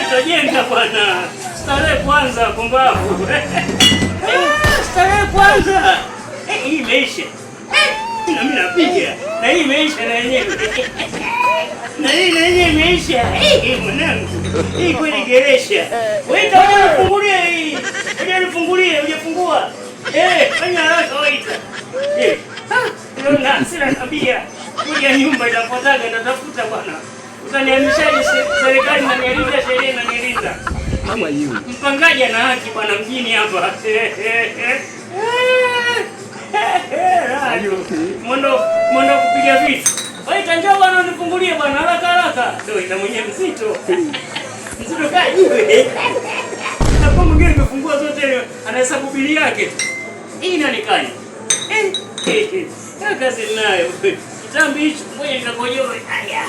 Tajenga bwana. Starehe kwanza pumbavu. Starehe kwanza. Hii imeisha. Na mimi napiga. Na hii imeisha na yenyewe. Na hii na yenyewe imeisha. Mwanangu. Hii kweli geresha. Wewe kama unafungulia hii. Ngoja nifungulie, hujafungua. Fanya haraka waita. Ndio sina tabia. Kuja nyumba inapotaga natafuta bwana. Utaniamishaje serikali na nialinda sheria na nialinda. How are you? Mpangaji ana haki bwana mjini hapa. Mwendo kupiga vitu. Waita njoo bwana unifungulie bwana haraka haraka. Ndio ina mwenye mzito. Mzito kaji. Na kwa mwingine nimefungua zote anahesabu bili yake. Hii nani kani? Kazi nayo. Kitambi hicho ngoja nikakojoe. Aya.